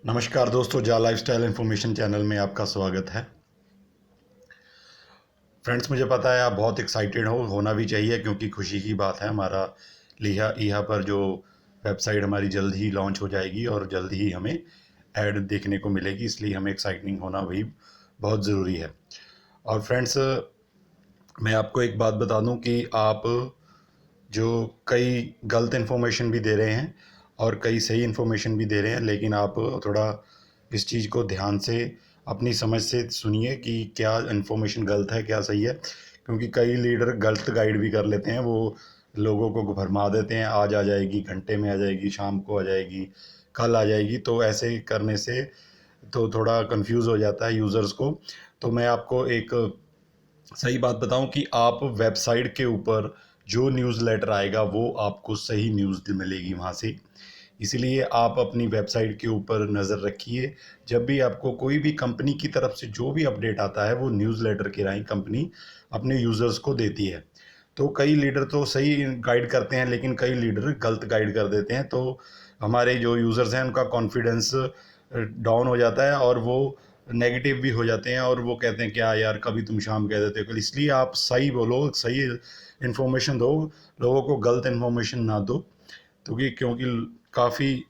नमस्कार दोस्तों, जा लाइफस्टाइल इन्फॉर्मेशन चैनल में आपका स्वागत है। फ्रेंड्स, मुझे पता है आप बहुत एक्साइटेड होना भी चाहिए क्योंकि खुशी की बात है। हमारा लिहा यहाँ पर जो वेबसाइट हमारी जल्द ही लॉन्च हो जाएगी और जल्द ही हमें ऐड देखने को मिलेगी, इसलिए हमें एक्साइटिंग होना भी बहुत ज़रूरी है। और फ्रेंड्स, मैं आपको एक बात बता दूं कि आप जो कई गलत इन्फॉर्मेशन भी दे रहे हैं और कई सही इन्फॉर्मेशन भी दे रहे हैं, लेकिन आप थोड़ा इस चीज़ को ध्यान से अपनी समझ से सुनिए कि क्या इन्फॉर्मेशन गलत है क्या सही है। क्योंकि कई लीडर गलत गाइड भी कर लेते हैं, वो लोगों को भरमा देते हैं, आज आ जाएगी, घंटे में आ जाएगी, शाम को आ जाएगी, कल आ जाएगी। तो ऐसे करने से तो थोड़ा कंफ्यूज हो जाता है यूज़र्स को। तो मैं आपको एक सही बात बताऊं कि आप वेबसाइट के ऊपर जो न्यूज़ लेटर आएगा वो आपको सही न्यूज़ मिलेगी वहाँ से। इसीलिए आप अपनी वेबसाइट के ऊपर नज़र रखिए। जब भी आपको कोई भी कंपनी की तरफ से जो भी अपडेट आता है वो न्यूज़ लेटर के राही कंपनी अपने यूज़र्स को देती है। तो कई लीडर तो सही गाइड करते हैं, लेकिन कई लीडर गलत गाइड कर देते हैं। तो हमारे जो यूज़र्स हैं उनका कॉन्फिडेंस डाउन हो जाता है और वो नेगेटिव भी हो जाते हैं और वो कहते हैं क्या यार, कभी तुम शाम कह देते हो कल। इसलिए आप सही बोलो, सही इन्फॉर्मेशन दो, लोगों को गलत इन्फॉर्मेशन ना दो। क्योंकि काफ़ी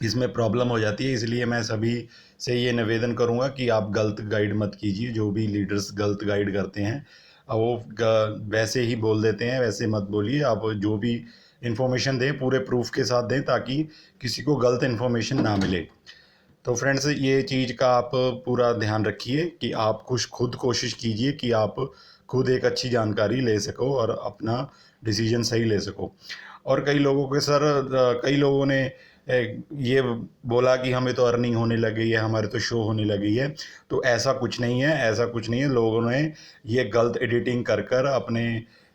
इसमें प्रॉब्लम हो जाती है। इसलिए मैं सभी से ये निवेदन करूंगा कि आप गलत गाइड मत कीजिए। जो भी लीडर्स गलत गाइड करते हैं वो वैसे ही बोल देते हैं, वैसे मत बोलिए। आप जो भी इन्फॉर्मेशन दें पूरे प्रूफ के साथ दें ताकि किसी को गलत इन्फॉर्मेशन ना मिले। तो फ्रेंड्स, ये चीज़ का आप पूरा ध्यान रखिए कि आप खुद कोशिश कीजिए कि आप खुद एक अच्छी जानकारी ले सको और अपना डिसीजन सही ले सको। और कई लोगों के सर कई लोगों ने ये बोला कि हमें तो अर्निंग होने लग गई है, हमारे तो शो होने लगी है। तो ऐसा कुछ नहीं है, ऐसा कुछ नहीं है। लोगों ने ये गलत एडिटिंग कर कर अपने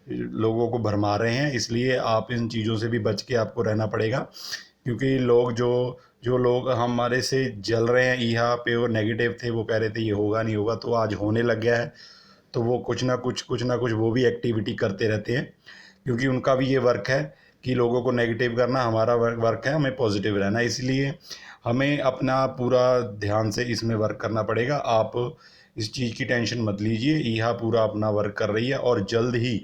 लोगों को भरमा रहे हैं। इसलिए आप इन चीज़ों से भी बच के आपको रहना पड़ेगा। क्योंकि लोग जो जो लोग हमारे से जल रहे हैं यहाँ पे और नेगेटिव थे, वो कह रहे थे ये होगा नहीं होगा, तो आज होने लग गया है। तो वो कुछ ना कुछ वो भी एक्टिविटी करते रहते हैं, क्योंकि उनका भी ये वर्क है कि लोगों को नेगेटिव करना। हमारा वर्क है हमें पॉजिटिव रहना। इसलिए हमें अपना पूरा ध्यान से इसमें वर्क करना पड़ेगा। आप इस चीज़ की टेंशन मत लीजिए, यहाँ पूरा अपना वर्क कर रही है और जल्द ही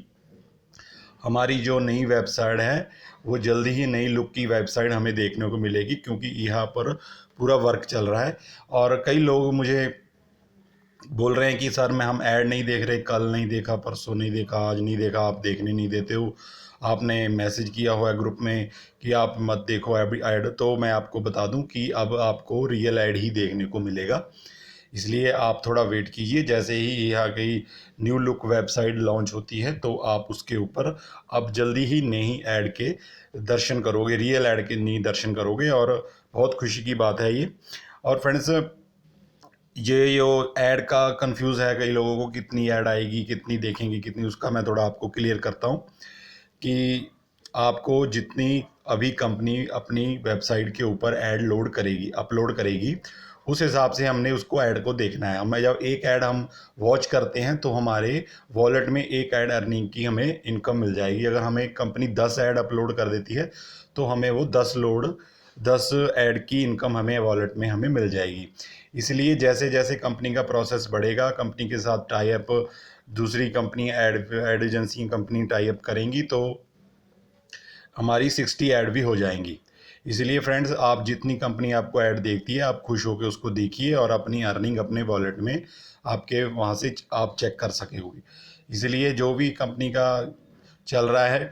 हमारी जो नई वेबसाइट है वो जल्दी ही नई लुक की वेबसाइट हमें देखने को मिलेगी, क्योंकि यहाँ पर पूरा वर्क चल रहा है। और कई लोग मुझे बोल रहे हैं कि सर मैं हम ऐड नहीं देख रहे, कल नहीं देखा, परसों नहीं देखा, आज नहीं देखा, आप देखने नहीं देते हो। आपने मैसेज किया हुआ है ग्रुप में कि आप मत देखो ऐड। तो मैं आपको बता दूं कि अब आपको रियल ऐड ही देखने को मिलेगा। इसलिए आप थोड़ा वेट कीजिए। जैसे ही यहाँ की न्यू लुक वेबसाइट लॉन्च होती है तो आप उसके ऊपर अब जल्दी ही नई ऐड के दर्शन करोगे, रियल ऐड के नई दर्शन करोगे। और बहुत खुशी की बात है ये। और फ्रेंड्स, ये जो ऐड का कंफ्यूज है कई लोगों को, कितनी ऐड आएगी, कितनी देखेंगे, कितनी, उसका मैं थोड़ा आपको क्लियर करता हूँ कि आपको जितनी अभी कंपनी अपनी वेबसाइट के ऊपर ऐड लोड करेगी, अपलोड करेगी, उस हिसाब से हमने उसको ऐड को देखना है। हमें जब एक ऐड हम वॉच करते हैं तो हमारे वॉलेट में एक ऐड अर्निंग की हमें इनकम मिल जाएगी। अगर हमें कंपनी 10 ऐड अपलोड कर देती है तो हमें वो 10 ऐड की इनकम हमें वॉलेट में हमें मिल जाएगी। इसलिए जैसे जैसे कंपनी का प्रोसेस बढ़ेगा, कंपनी के साथ टाई अप दूसरी company ad agency company tie up करेंगी तो हमारी 60 ऐड भी हो जाएंगी। इसलिए फ्रेंड्स, आप जितनी कंपनी आपको ऐड देखती है आप खुश होकर उसको देखिए और अपनी अर्निंग अपने वॉलेट में आपके वहाँ से आप चेक कर सकेंगे। इसलिए जो भी कंपनी का चल रहा है,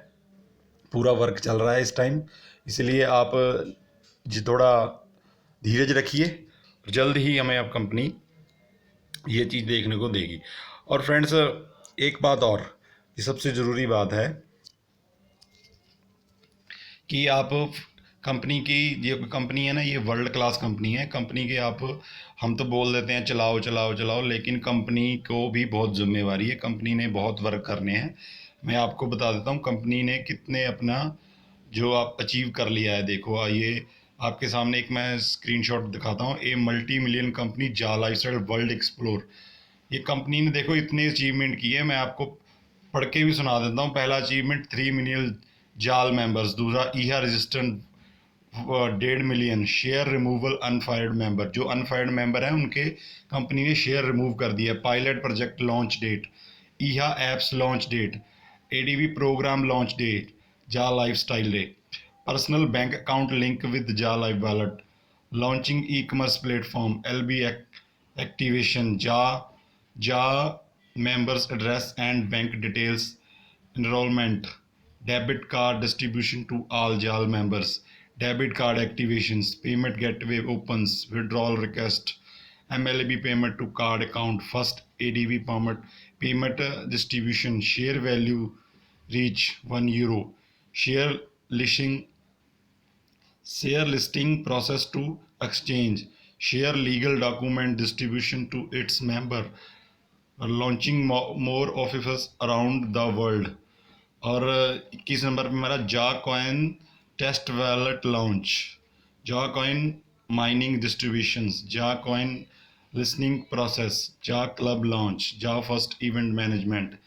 पूरा वर्क चल रहा है इस टाइम। इसलिए आप थोड़ा धीरज रखिए, जल्द ही हमें अब कंपनी ये चीज़ देखने को देगी। और फ्रेंड्स, एक बात और, ये सबसे ज़रूरी बात है कि आप कंपनी की, ये कंपनी है ना, ये वर्ल्ड क्लास कंपनी है। कंपनी के आप, हम तो बोल देते हैं चलाओ चलाओ चलाओ, लेकिन कंपनी को भी बहुत जिम्मेवारी है, कंपनी ने बहुत वर्क करने हैं। मैं आपको बता देता हूँ कंपनी ने कितने अपना जो आप अचीव कर लिया है। देखो ये आपके सामने एक मैं स्क्रीनशॉट दिखाता हूँ। ए मल्टी मिलियन कंपनी जा लाइफस्टाइल वर्ल्ड एक्सप्लोर, ये कंपनी ने देखो इतने अचीवमेंट किए। मैं आपको पढ़ के भी सुना देता हूँ। पहला अचीवमेंट 3 मिलियन जाल मेंबर्स, दूसरा ईहा registrant 1.5 million share removal unfired member, जो अनफायर्ड मेंबर हैं उनके कंपनी ने शेयर रिमूव कर दिया। पायलट प्रोजेक्ट लॉन्च डेट, ईहा apps launch date, ADV program launch date, जा lifestyle day, personal bank account link with जा life wallet, launching e commerce platform, LB activation, जा members address and bank details, enrollment, debit card distribution to all JAL members, debit card activations, payment gateway opens, withdrawal request, MLB payment to card account, first ADV payment distribution, share value reach €1, share listing share listing process to exchange, share legal document distribution to its member, launching more office around the world. और 21 number पे मेरा जा coin test wallet launch, जा coin mining distributions, जा coin listening process, जा club launch, जा first event management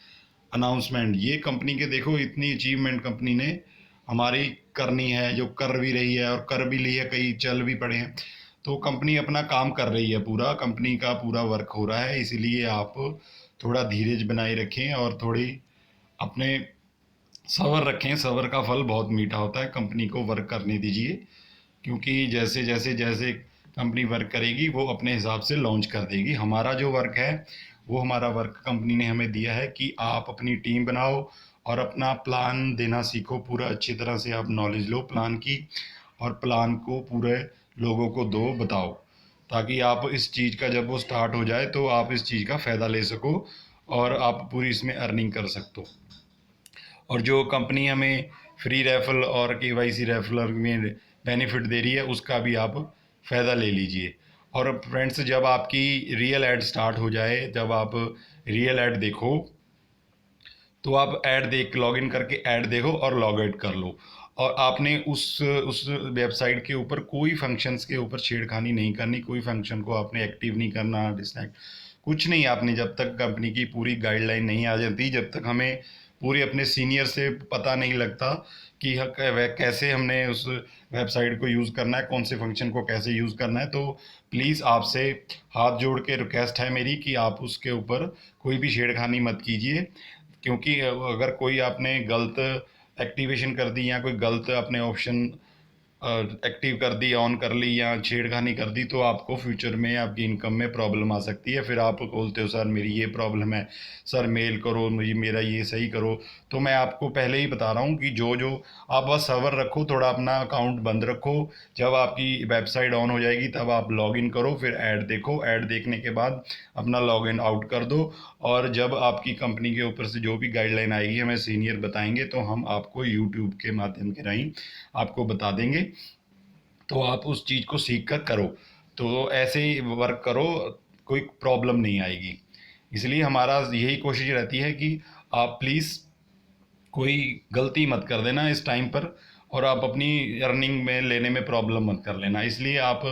announcement. ये company के देखो इतनी अचीवमेंट कंपनी ने हमारी करनी है, जो कर भी रही है और कर भी ली है, कई चल भी पड़े हैं। तो कंपनी अपना काम कर रही है, पूरा कंपनी का पूरा वर्क हो रहा है। इसीलिए आप थोड़ा धीरज बनाए रखें और थोड़ी अपने सब्र रखें। सब्र का फल बहुत मीठा होता है। कंपनी को वर्क करने दीजिए, क्योंकि जैसे जैसे जैसे कंपनी वर्क करेगी वो अपने हिसाब से लॉन्च कर देगी। हमारा जो वर्क है वो हमारा वर्क कंपनी ने हमें दिया है कि आप अपनी टीम बनाओ और अपना प्लान देना सीखो। पूरा अच्छी तरह से आप नॉलेज लो प्लान की, और प्लान को पूरे लोगों को दो, बताओ, ताकि आप इस चीज़ का जब वो स्टार्ट हो जाए तो आप इस चीज़ का फ़ायदा ले सको और आप पूरी इसमें अर्निंग कर सकते हो। और जो कंपनी हमें फ्री रेफरल और केवाईसी रेफरल में बेनिफिट दे रही है उसका भी आप फ़ायदा ले लीजिए। और फ्रेंड्स, जब आपकी रियल ऐड स्टार्ट हो जाए, जब आप रियल ऐड देखो तो आप ऐड देख लॉगिन करके ऐड देखो और लॉग आउट कर लो। और आपने उस वेबसाइट के ऊपर कोई फंक्शंस के ऊपर छेड़खानी नहीं करनी, कोई फंक्शन को आपने एक्टिव नहीं करना, डिसएक्ट कुछ नहीं आपने, जब तक कंपनी की पूरी गाइडलाइन नहीं आ जाती, जब तक हमें पूरे अपने सीनियर से पता नहीं लगता कि कैसे हमने उस वेबसाइट को यूज़ करना है, कौन से फंक्शन को कैसे यूज़ करना है। तो प्लीज़ आपसे हाथ जोड़ के रिक्वेस्ट है मेरी कि आप उसके ऊपर कोई भी छेड़खानी मत कीजिए, क्योंकि अगर कोई आपने गलत एक्टिवेशन कर दी या कोई गलत अपने ऑप्शन एक्टिव कर दी, ऑन कर ली या छेड़खानी कर दी, तो आपको फ्यूचर में आपकी इनकम में प्रॉब्लम आ सकती है। फिर आप बोलते हो सर मेरी ये प्रॉब्लम है, सर मेल करो मुझे, मेरा ये सही करो। तो मैं आपको पहले ही बता रहा हूँ कि जो आप बस सब्र रखो, थोड़ा अपना अकाउंट बंद रखो। जब आपकी वेबसाइट ऑन हो जाएगी तब आप लॉग इन करो, फिर ऐड देखो, ऐड देखने के बाद अपना लॉग इन आउट कर दो। और जब आपकी कंपनी के ऊपर से जो भी गाइडलाइन आएगी हमें सीनियर बताएंगे तो हम आपको यूट्यूब के माध्यम के राही आपको बता देंगे, तो आप उस चीज़ को सीख कर करो। तो ऐसे ही वर्क करो, कोई प्रॉब्लम नहीं आएगी। इसलिए हमारा यही कोशिश रहती है कि आप प्लीज़ कोई गलती मत कर देना इस टाइम पर, और आप अपनी अर्निंग में लेने में प्रॉब्लम मत कर लेना। इसलिए आप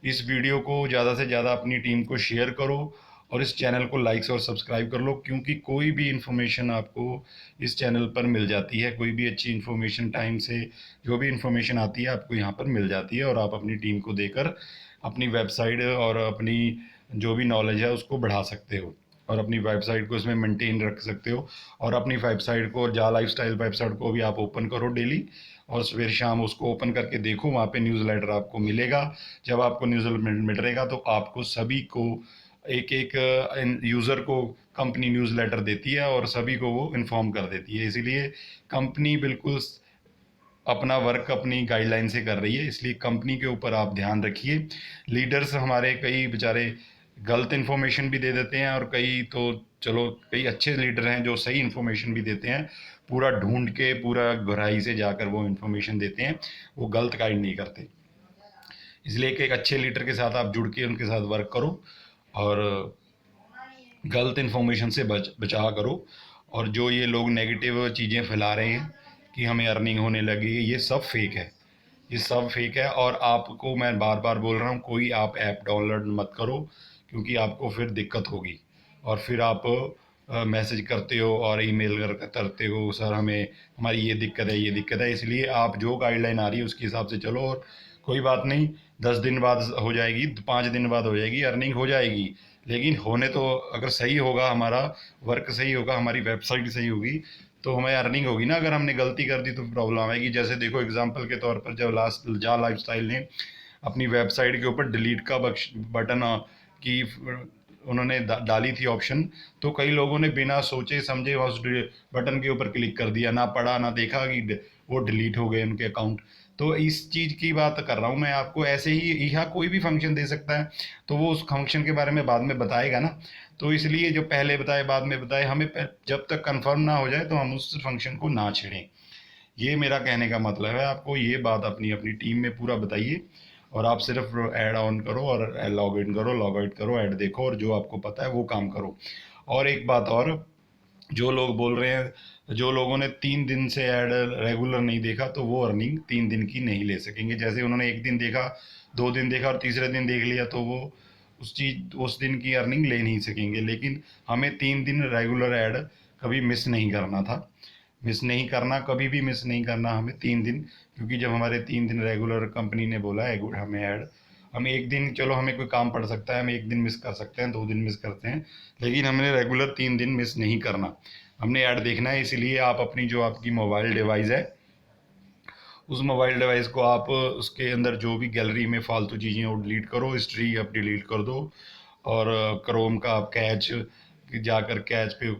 इस वीडियो को ज़्यादा से ज़्यादा अपनी टीम को शेयर करो और इस चैनल को लाइक्स और सब्सक्राइब कर लो, क्योंकि कोई भी इन्फॉर्मेशन आपको इस चैनल पर मिल जाती है। कोई भी अच्छी इन्फॉर्मेशन टाइम से जो भी इन्फॉर्मेशन आती है आपको यहाँ पर मिल जाती है, और आप अपनी टीम को देकर अपनी वेबसाइट और अपनी जो भी नॉलेज है उसको बढ़ा सकते हो, और अपनी वेबसाइट को इसमें मेंटेन रख सकते हो। और अपनी वेबसाइट को, जा लाइफस्टाइल वेबसाइट को भी आप ओपन करो डेली, और सवेरे शाम उसको ओपन करके देखो, वहाँ पे न्यूज़लेटर आपको मिलेगा। जब आपको न्यूज़लेटर मिलेगा तो आपको सभी को एक एक यूज़र को कंपनी न्यूज़लेटर देती है और सभी को वो इन्फॉर्म कर देती है। इसीलिए कंपनी बिल्कुल अपना वर्क अपनी गाइडलाइन से कर रही है, इसलिए कंपनी के ऊपर आप ध्यान रखिए। लीडर्स हमारे कई बेचारे गलत इन्फॉर्मेशन भी दे देते हैं, और कई तो चलो कई अच्छे लीडर हैं जो सही इन्फॉर्मेशन भी देते हैं, पूरा ढूंढ के पूरा गहराई से जाकर वो इन्फॉर्मेशन देते हैं, वो गलत गाइड नहीं करते। इसलिए एक अच्छे लीडर के साथ आप जुड़ के उनके साथ वर्क करो और गलत इन्फॉर्मेशन से बचा करो। और जो ये लोग नेगेटिव चीज़ें फैला रहे हैं कि हमें अर्निंग होने लगी है, ये सब फेक है, ये सब फेक है। और आपको मैं बार बार बोल रहा हूँ, कोई आप ऐप डाउनलोड मत करो, क्योंकि आपको फिर दिक्कत होगी और फिर आप मैसेज करते हो और ईमेल करते हो, सर हमें हमारी ये दिक्कत है, ये दिक्कत है। इसलिए आप जो गाइडलाइन आ रही है उसके हिसाब से चलो, और कोई बात नहीं, 10 दिन बाद हो जाएगी, 5 दिन बाद हो जाएगी, अर्निंग हो जाएगी। लेकिन होने तो, अगर सही होगा हमारा वर्क, सही होगा, हमारी वेबसाइट सही होगी, तो हमें अर्निंग होगी ना। अगर हमने गलती कर दी तो प्रॉब्लम आएगी। जैसे देखो एग्जांपल के तौर पर, जब लास्ट जा लाइफस्टाइल ने अपनी वेबसाइट के ऊपर डिलीट का बटन की उन्होंने डाली थी ऑप्शन, तो कई लोगों ने बिना सोचे समझे उस बटन के ऊपर क्लिक कर दिया, ना पढ़ा ना देखा कि वो डिलीट हो गए उनके अकाउंट। तो इस चीज़ की बात कर रहा हूँ मैं आपको। ऐसे ही यहाँ कोई भी फंक्शन दे सकता है, तो वो उस फंक्शन के बारे में बाद में बताएगा ना। तो इसलिए जो पहले बताए बाद में बताए, हमें जब तक कंफर्म ना हो जाए तो हम उस फंक्शन को ना छेड़ें। ये मेरा कहने का मतलब है। आपको ये बात अपनी अपनी टीम में पूरा बताइए, और आप सिर्फ ऐड ऑन करो और लॉग इन करो, लॉग आउट करो, ऐड देखो, और जो आपको पता है वो काम करो। और एक बात और, जो लोग बोल रहे हैं, जो लोगों ने 3 दिन से ऐड रेगुलर नहीं देखा, तो वो अर्निंग 3 दिन की नहीं ले सकेंगे। जैसे उन्होंने एक दिन देखा, 2 दिन देखा और तीसरे दिन देख लिया, तो वो उस दिन की अर्निंग ले नहीं सकेंगे। लेकिन हमें 3 दिन रेगुलर ऐड कभी मिस नहीं करना था, मिस नहीं करना, कभी भी मिस नहीं करना हमें 3 दिन। क्योंकि जब हमारे 3 दिन रेगुलर कंपनी ने बोला है हमें ऐड, हम एक दिन, चलो हमें कोई काम पड़ सकता है, हम एक दिन मिस कर सकते हैं, 2 दिन मिस करते हैं, लेकिन हमने रेगुलर 3 दिन मिस नहीं करना, हमने ऐड देखना है। इसीलिए आप अपनी जो आपकी मोबाइल डिवाइस है, उस मोबाइल डिवाइस को आप उसके अंदर जो भी गैलरी में फालतू चीज़ें वो डिलीट करो, हिस्ट्री आप डिलीट कर दो, और क्रोम का आप कैच, जाकर कैच पे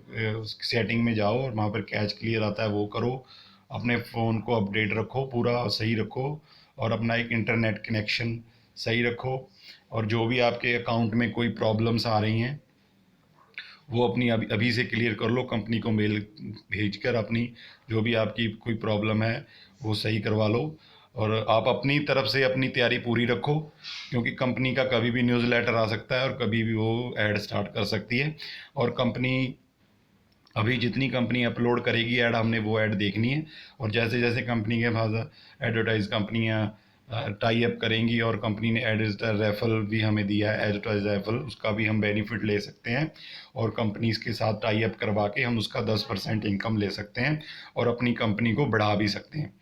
सेटिंग में जाओ और वहाँ पर कैच क्लियर आता है वो करो। अपने फ़ोन को अपडेट रखो, पूरा सही रखो, और अपना एक इंटरनेट कनेक्शन सही रखो। और जो भी आपके अकाउंट में कोई प्रॉब्लम्स आ रही हैं, वो अपनी अभी अभी से क्लियर कर लो, कंपनी को मेल भेजकर अपनी जो भी आपकी कोई प्रॉब्लम है वो सही करवा लो। और आप अपनी तरफ से अपनी तैयारी पूरी रखो, क्योंकि कंपनी का कभी भी न्यूज़ लेटर आ सकता है और कभी भी वो ऐड स्टार्ट कर सकती है। और कंपनी अभी जितनी कंपनी अपलोड करेगी ऐड, हमने वो ऐड देखनी है। और जैसे जैसे कंपनी के पास एडवर्टाइज कंपनियाँ टाई अप करेंगी, और कंपनी ने एडवर्टाइज रेफरल भी हमें दिया है, एडवर्टाइज रेफरल, उसका भी हम बेनिफिट ले सकते हैं। और कंपनीज के साथ टाई अप करवा के हम उसका 10% इनकम ले सकते हैं, और अपनी कंपनी को बढ़ा भी सकते हैं।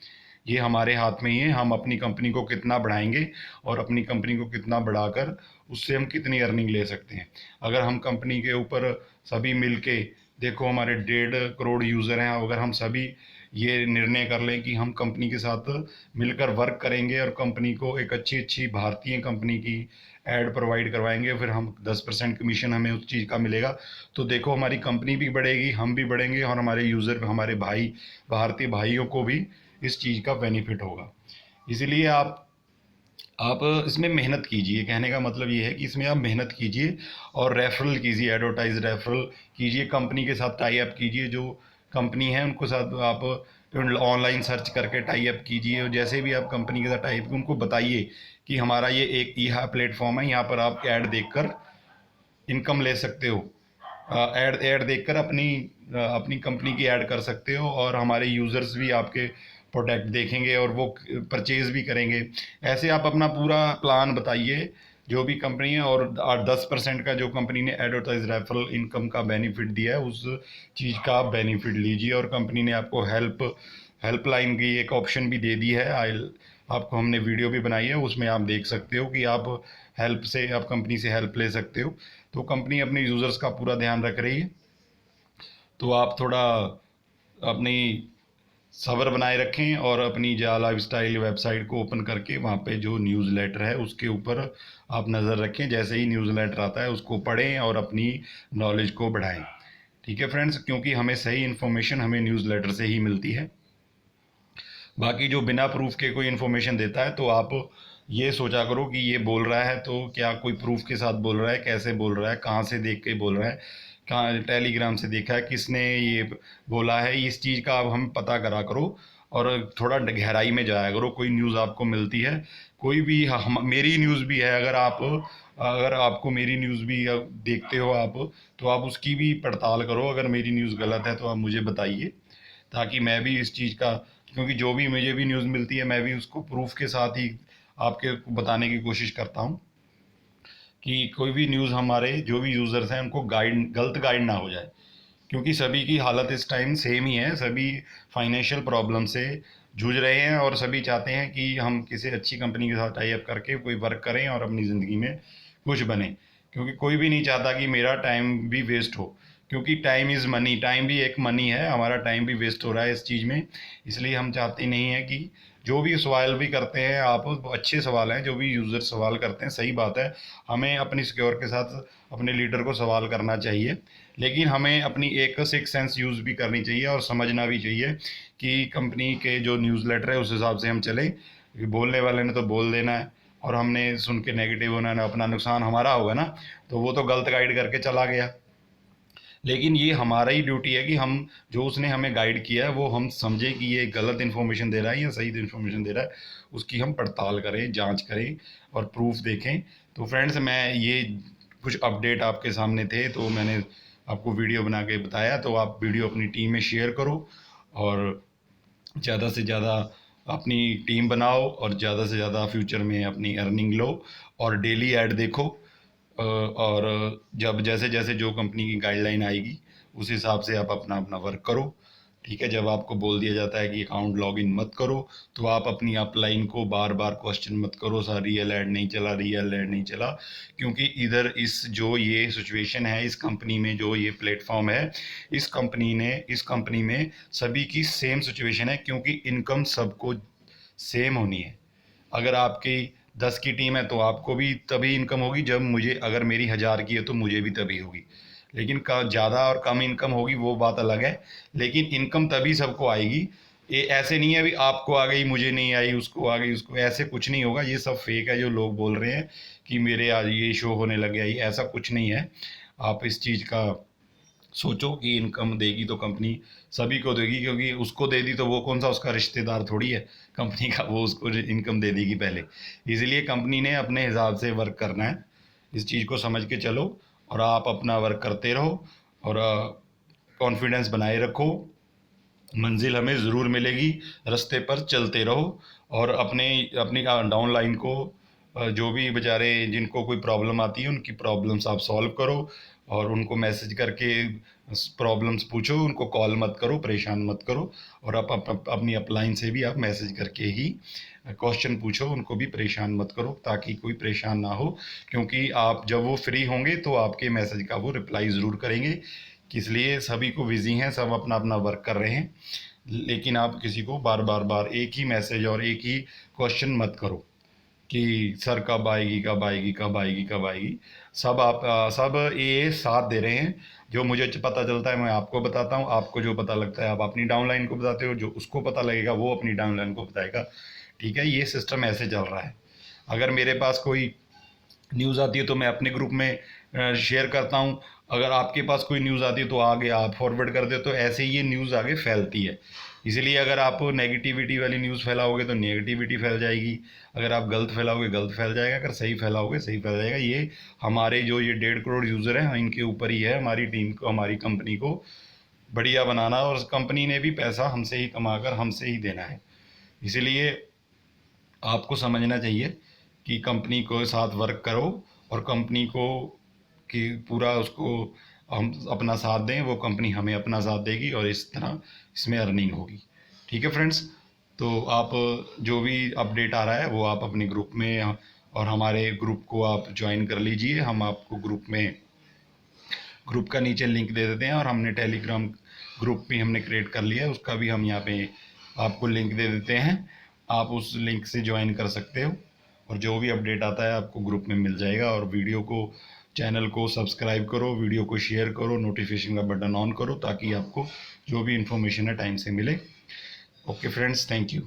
ये हमारे हाथ में ही है, हम अपनी कंपनी को कितना बढ़ाएंगे और अपनी कंपनी को कितना बढ़ाकर उससे हम कितनी अर्निंग ले सकते हैं। अगर हम कंपनी के ऊपर सभी मिल के, देखो हमारे 1.5 करोड़ यूज़र हैं, अगर हम सभी ये निर्णय कर लें कि हम कंपनी के साथ मिलकर वर्क करेंगे और कंपनी को एक अच्छी अच्छी भारतीय कंपनी की ऐड प्रोवाइड करवाएंगे, फिर हम 10% कमीशन हमें उस चीज़ का मिलेगा। तो देखो हमारी कंपनी भी बढ़ेगी, हम भी बढ़ेंगे, और हमारे यूज़र, हमारे भाई, भारतीय भाइयों को भी इस चीज़ का बेनिफिट होगा। इसीलिए आप इसमें मेहनत कीजिए। कहने का मतलब ये है कि इसमें आप मेहनत कीजिए और रेफरल कीजिए, एडवर्टाइज रेफरल कीजिए, कंपनी के साथ टाई अप कीजिए। जो कंपनी है उनको साथ आप ऑनलाइन सर्च करके टाई अप कीजिए, और जैसे भी आप कंपनी के साथ टाई अप, उनको बताइए कि हमारा ये एक यह प्लेटफॉर्म है, यहाँ पर आप ऐड देखकर इनकम ले सकते हो, ऐड ऐड देखकर अपनी कंपनी की ऐड कर सकते हो, और हमारे यूज़र्स भी आपके प्रोडक्ट देखेंगे और वो परचेज़ भी करेंगे। ऐसे आप अपना पूरा प्लान बताइए जो भी कंपनी है, और 10% का जो कंपनी ने एडवर्टाइज रेफरल इनकम का बेनिफिट दिया है, उस चीज़ का आप बेनिफिट लीजिए। और कंपनी ने आपको हेल्पलाइन की एक ऑप्शन भी दे दी है, आपको हमने वीडियो भी बनाई है, उसमें आप देख सकते हो कि आप हेल्प से, आप कंपनी से हेल्प ले सकते हो। तो कंपनी अपने यूज़र्स का पूरा ध्यान रख रही है, तो आप थोड़ा अपनी सब्र बनाए रखें, और अपनी जा लाइफ स्टाइल वेबसाइट को ओपन करके वहाँ पे जो न्यूज़ लेटर है उसके ऊपर आप नज़र रखें। जैसे ही न्यूज़ लेटर आता है उसको पढ़ें और अपनी नॉलेज को बढ़ाएं। ठीक है फ्रेंड्स, क्योंकि हमें सही इन्फॉर्मेशन हमें न्यूज़ लेटर से ही मिलती है। बाकी जो बिना प्रूफ के कोई इन्फॉर्मेशन देता है, तो आप ये सोचा करो कि ये बोल रहा है तो क्या कोई प्रूफ के साथ बोल रहा है, कैसे बोल रहा है, कहाँ से देख के बोल रहा है, कहाँ टेलीग्राम से देखा है, किसने ये बोला है, इस चीज़ का आप हम पता करा करो, और थोड़ा गहराई में जाया करो। कोई न्यूज़ आपको मिलती है, कोई भी, हम मेरी न्यूज़ भी है, अगर आपको मेरी न्यूज़ भी देखते हो आप, तो आप उसकी भी पड़ताल करो। अगर मेरी न्यूज़ गलत है तो आप मुझे बताइए, ताकि मैं भी इस चीज़ का, क्योंकि जो भी मुझे भी न्यूज़ मिलती है मैं भी उसको प्रूफ के साथ ही आपके बताने की कोशिश करता हूँ, कि कोई भी न्यूज़ हमारे जो भी यूज़र्स हैं उनको गलत गाइड ना हो जाए। क्योंकि सभी की हालत इस टाइम सेम ही है, सभी फाइनेंशियल प्रॉब्लम से जूझ रहे हैं और सभी चाहते हैं कि हम किसी अच्छी कंपनी के साथ टाई अप करके कोई वर्क करें और अपनी ज़िंदगी में कुछ बने। क्योंकि कोई भी नहीं चाहता कि मेरा टाइम भी वेस्ट हो, क्योंकि टाइम इज़ मनी, टाइम भी एक मनी है, हमारा टाइम भी वेस्ट हो रहा है इस चीज़ में। इसलिए हम चाहते नहीं हैं कि जो भी सवाल भी करते हैं आप, वो अच्छे सवाल हैं, जो भी यूज़र सवाल करते हैं सही बात है, हमें अपनी सिक्योर के साथ अपने लीडर को सवाल करना चाहिए। लेकिन हमें अपनी एक सिक्स सेंस यूज़ भी करनी चाहिए और समझना भी चाहिए कि कंपनी के जो न्यूज़लेटर है उस हिसाब से हम चलें। बोलने वाले ने तो बोल देना है और हमने सुन के नेगेटिव होना है, अपना नुकसान हमारा होगा ना, तो वो तो गलत गाइड करके चला गया। लेकिन ये हमारा ही ड्यूटी है कि हम, जो उसने हमें गाइड किया है वो हम समझें कि ये गलत इन्फॉर्मेशन दे रहा है या सही इन्फॉर्मेशन दे रहा है, उसकी हम पड़ताल करें, जांच करें और प्रूफ देखें। तो फ्रेंड्स, मैं ये कुछ अपडेट आपके सामने थे तो मैंने आपको वीडियो बना के बताया। तो आप वीडियो अपनी टीम में शेयर करो और ज़्यादा से ज़्यादा अपनी टीम बनाओ और ज़्यादा से ज़्यादा फ्यूचर में अपनी अर्निंग लो और डेली ऐड देखो। और जब जैसे जैसे जो कंपनी की गाइडलाइन आएगी उस हिसाब से आप अपना अपना वर्क करो। ठीक है, जब आपको बोल दिया जाता है कि अकाउंट लॉगिन मत करो, तो आप अपनी अपलाइन को बार बार क्वेश्चन मत करो, सर रियल ऐड नहीं चला, रियल ऐड नहीं चला। क्योंकि इधर इस जो ये सिचुएशन है, इस कंपनी में जो ये प्लेटफॉर्म है, इस कंपनी में सभी की सेम सिचुएशन है, क्योंकि इनकम सबको सेम होनी है। अगर आपकी 10 की टीम है तो आपको भी तभी इनकम होगी जब मुझे, अगर मेरी 1000 की है तो मुझे भी तभी होगी। लेकिन ज़्यादा और कम इनकम होगी वो बात अलग है, लेकिन इनकम तभी सबको आएगी। ये ऐसे नहीं है अभी आपको आ गई मुझे नहीं आई, उसको आ गई उसको, ऐसे कुछ नहीं होगा। ये सब फेक है जो लोग बोल रहे हैं कि मेरे आज ये शो होने लग गया, ये ऐसा कुछ नहीं है। आप इस चीज़ का सोचो कि इनकम देगी तो कंपनी सभी को देगी, क्योंकि उसको दे दी तो वो कौन सा उसका रिश्तेदार थोड़ी है कंपनी का, वो उसको इनकम दे देगी पहले। इसलिए कंपनी ने अपने हिसाब से वर्क करना है, इस चीज़ को समझ के चलो और आप अपना वर्क करते रहो और कॉन्फिडेंस बनाए रखो। मंजिल हमें ज़रूर मिलेगी, रास्ते पर चलते रहो और अपने अपनी डाउन लाइन को, जो भी बेचारे जिनको कोई प्रॉब्लम आती है उनकी प्रॉब्लम्स आप सॉल्व करो और उनको मैसेज करके प्रॉब्लम्स पूछो, उनको कॉल मत करो, परेशान मत करो। और आप अपनी अपलाइन से भी आप मैसेज करके ही क्वेश्चन पूछो, उनको भी परेशान मत करो ताकि कोई परेशान ना हो। क्योंकि आप जब वो फ्री होंगे तो आपके मैसेज का वो रिप्लाई ज़रूर करेंगे। इसलिए सभी को बिजी हैं, सब अपना अपना वर्क कर रहे हैं, लेकिन आप किसी को बार बार बार एक ही मैसेज और एक ही क्वेश्चन मत करो कि सर कब आएगी कब आएगी कब आएगी कब आएगी। सब आप सब ये साथ दे रहे हैं। जो मुझे पता चलता है मैं आपको बताता हूँ, आपको जो पता लगता है आप अपनी डाउनलाइन को बताते हो, जो उसको पता लगेगा वो अपनी डाउनलाइन को बताएगा। ठीक है, ये सिस्टम ऐसे चल रहा है। अगर मेरे पास कोई न्यूज़ आती है तो मैं अपने ग्रुप में शेयर करता हूँ, अगर आपके पास कोई न्यूज़ आती है तो आगे आप फॉरवर्ड कर दे, तो ऐसे ही ये न्यूज़ आगे फैलती है। इसलिए अगर आप नेगेटिविटी वाली न्यूज़ फैलाओगे तो नेगेटिविटी फैल जाएगी, अगर आप गलत फैलाओगे गलत फैल जाएगा, अगर सही फैलाओगे सही फैल जाएगा। ये हमारे जो ये 1.5 करोड़ यूज़र हैं इनके ऊपर ही है, हमारी टीम को, हमारी कंपनी को बढ़िया बनाना, और कंपनी ने भी पैसा हमसे ही कमाकर हमसे ही देना है। इसलिए आपको समझना चाहिए कि कंपनी को साथ वर्क करो और कंपनी को कि पूरा उसको हम अपना साथ दें, वो कंपनी हमें अपना साथ देगी और इस तरह इसमें अर्निंग होगी। ठीक है फ्रेंड्स, तो आप जो भी अपडेट आ रहा है वो आप अपने ग्रुप में और हमारे ग्रुप को आप ज्वाइन कर लीजिए। हम आपको ग्रुप का नीचे लिंक दे देते हैं और हमने टेलीग्राम ग्रुप भी हमने क्रिएट कर लिया है, उसका भी हम यहाँ पे आपको लिंक दे देते हैं। आप उस लिंक से ज्वाइन कर सकते हो और जो भी अपडेट आता है आपको ग्रुप में मिल जाएगा। और चैनल को सब्सक्राइब करो, वीडियो को शेयर करो, नोटिफिकेशन का बटन ऑन करो ताकि आपको जो भी इन्फॉर्मेशन है टाइम से मिले। Okay friends, thank you.